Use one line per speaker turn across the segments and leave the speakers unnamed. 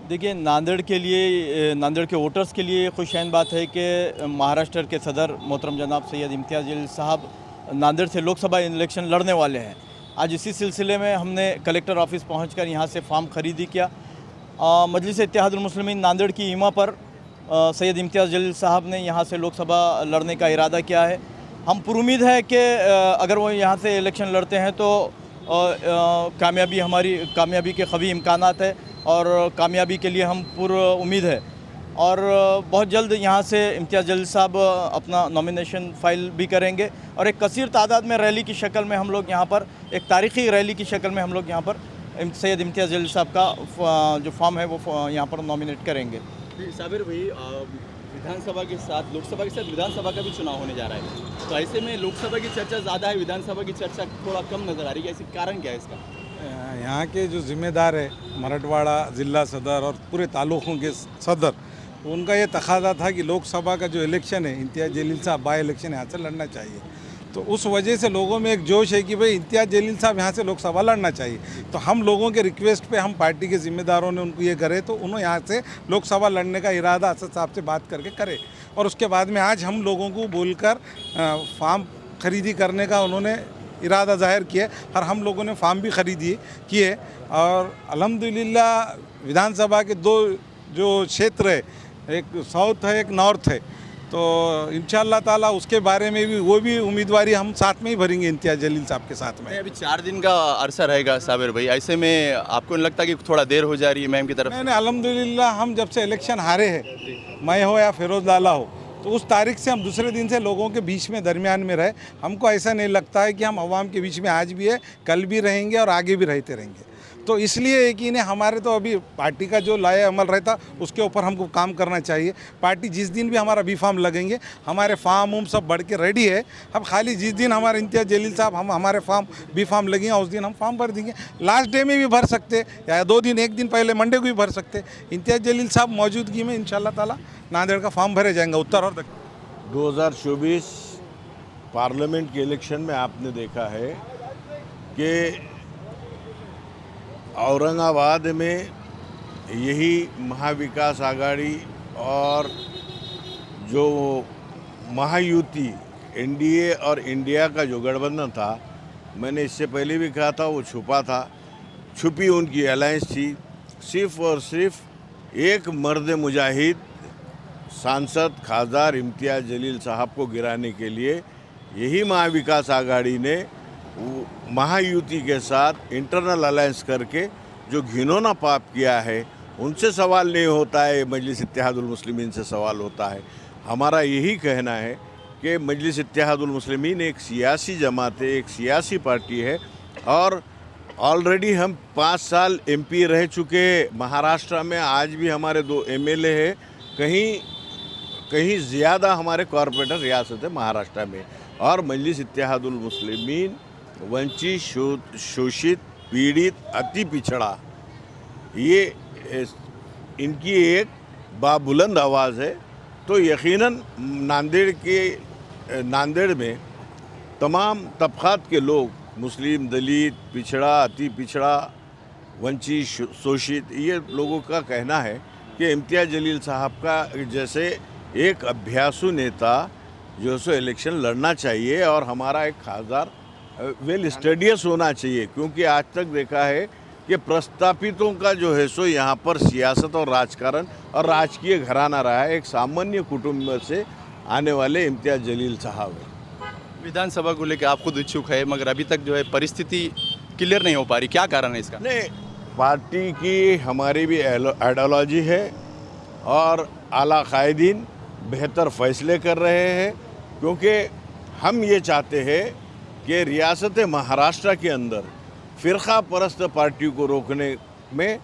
देखिए, नांदेड़ के वोटर्स के लिए खुशैन बात है कि महाराष्ट्र के सदर मोहतरम जनाब सैयद इम्तियाज़ जलील साहब नांदेड़ से लोकसभा इलेक्शन लड़ने वाले हैं। आज इसी सिलसिले में हमने कलेक्टर ऑफिस पहुंचकर यहां से फॉर्म खरीदी किया। मजलिस इत्तेहादुल मुस्लिमीन नांदेड़ की ईमा पर सैयद इम्तियाज़ जलील साहब ने यहां से लोकसभा लड़ने का इरादा किया है। हम पुरुमीद है कि अगर वो यहां से इलेक्शन लड़ते हैं तो कामयाबी के क़वी इम्कानात है और कामयाबी के लिए हम पूरी उम्मीद है। और बहुत जल्द यहाँ से इम्तियाज़ जलील साहब अपना नॉमिनेशन फ़ाइल भी करेंगे और एक कसीर तादाद में रैली की शक्ल में हम लोग यहाँ पर, एक तारीख़ी रैली की शक्ल में हम लोग यहाँ पर सैयद इम्तियाज़ जलील साहब का जो फॉर्म है वो यहाँ पर नॉमिनेट करेंगे।
साबिर भाई, विधानसभा के साथ लोकसभा के साथ विधानसभा का भी चुनाव होने जा रहा है, तो ऐसे में लोकसभा की चर्चा ज़्यादा है, विधानसभा की चर्चा थोड़ा कम नज़र आ रही है। ऐसे कारण क्या है इसका?
यहाँ के जो जिम्मेदार है मराठवाड़ा ज़िला सदर और पूरे तालुकों के सदर, उनका ये तकाजा था कि लोकसभा का जो इलेक्शन है इम्तियाज़ जलील साहब बाई इलेक्शन यहाँ से लड़ना चाहिए। तो उस वजह से लोगों में एक जोश है कि भाई इम्तियाज़ जलील साहब यहाँ से लोकसभा लड़ना चाहिए। तो हम लोगों के रिक्वेस्ट पे हम पार्टी के जिम्मेदारों ने उनको ये करे तो उन्होंने यहाँ से लोकसभा लड़ने का इरादा असद साहब से बात करके करे। और उसके बाद में आज हम लोगों को बोलकर फॉर्म खरीदी करने का उन्होंने इरादा ज़ाहिर किया और हम लोगों ने फॉर्म भी खरीदी किए। और अल्हम्दुलिल्लाह विधानसभा के दो जो क्षेत्र है, एक साउथ है एक नॉर्थ है, तो इंशाअल्लाह ताला उसके बारे में भी वो भी उम्मीदवारी हम साथ में ही भरेंगे इम्तियाज़ जलील साहब के साथ में।
अभी 4 दिन का अरसा रहेगा साबिर भाई, ऐसे में आपको नहीं लगता कि थोड़ा देर हो जा रही है मैम की तरफ?
नहीं, अल्हम्दुलिल्लाह हम जब से इलेक्शन हारे हैं, मैं हो या फिरोज लाला हो, तो उस तारीख से हम दूसरे दिन से लोगों के बीच में दरमियान में रहे। हमको ऐसा नहीं लगता है कि हम अवाम के बीच में आज भी है, कल भी रहेंगे और आगे भी रहते रहेंगे। तो इसलिए यकीन है हमारे, तो अभी पार्टी का जो लाया अमल रहता उसके ऊपर हमको काम करना चाहिए। पार्टी जिस दिन भी हमारा बी फार्म लगेंगे, हमारे फार्म उम सब बढ़ के रेडी है। अब खाली जिस दिन हमारे इम्तियाज़ जलील साहब हमारे फार्म बी फार्म लगेंगे उस दिन हम फार्म भर देंगे। लास्ट डे में भी भर सकते या 2 दिन, 1 दिन पहले मंडे को भी भर सकते। इम्तियाज़ जलील साहब मौजूदगी में इंशाअल्लाह ताला नांदेड़ का फार्म भरे जाएंगे उत्तर और दक्षिण।
2024 पार्लियामेंट के इलेक्शन में आपने देखा है कि औरंगाबाद में यही महाविकास आघाड़ी और जो महायुति एनडीए और इंडिया का जो गठबंधन था, मैंने इससे पहले भी कहा था, वो छुपी उनकी अलायंस थी। सिर्फ और सिर्फ एक मर्द मुजाहिद सांसद खासदार इम्तियाज़ जलील साहब को गिराने के लिए यही महाविकास आघाड़ी ने महायुति के साथ इंटरनल अलायंस करके जो घिनौना पाप किया है, उनसे सवाल नहीं होता है, मजलिस इत्तेहादुल मुस्लिमीन से सवाल होता है। हमारा यही कहना है कि मजलिस इत्तेहादुल मुस्लिमीन एक सियासी जमात है, एक सियासी पार्टी है और ऑलरेडी हम 5 साल एमपी रह चुके महाराष्ट्र में। आज भी हमारे 2 एमएलए हैं, कहीं ज़्यादा हमारे कॉरपोरेटर रियासत है महाराष्ट्र में। और मजलिस इत्तेहादुल मुस्लिमीन वंचित, शोषित, पीड़ित, अति पिछड़ा, ये इनकी एक बाबुलंद आवाज़ है। तो यकीनन नांदेड़ में तमाम तबक़ात के लोग, मुस्लिम, दलित, पिछड़ा, अति पिछड़ा, वंचित, शोषित, ये लोगों का कहना है कि इम्तियाज़ जलील साहब का जैसे एक अभ्यासु नेता जो सो इलेक्शन लड़ना चाहिए और हमारा एक खासदार वेल स्टडियस होना चाहिए। क्योंकि आज तक देखा है कि प्रस्तापितों का जो है सो यहाँ पर सियासत और राजकारण और राजकीय घराना रहा है। एक सामान्य कुटुंब से आने वाले इम्तियाज़ जलील साहब है।
विधानसभा को लेकर आप खुद इच्छुक है, मगर अभी तक जो है परिस्थिति क्लियर नहीं हो पा रही, क्या कारण है इसका?
नहीं, पार्टी की हमारी भी आइडियोलॉजी है और आला कायदीन बेहतर फैसले कर रहे हैं। क्योंकि हम ये चाहते हैं कि रियासत महाराष्ट्र के अंदर फ़िरक़ा परस्त पार्टी को रोकने में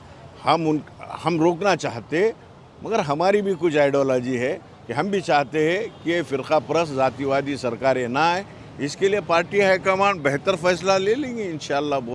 हम रोकना चाहते, मगर हमारी भी कुछ आइडियोलॉजी है कि हम भी चाहते हैं कि फ़िरक़ा परस्त जातिवादी सरकारें ना आए। इसके लिए पार्टी हाईकमान बेहतर फैसला ले लेंगे इंशाअल्लाह।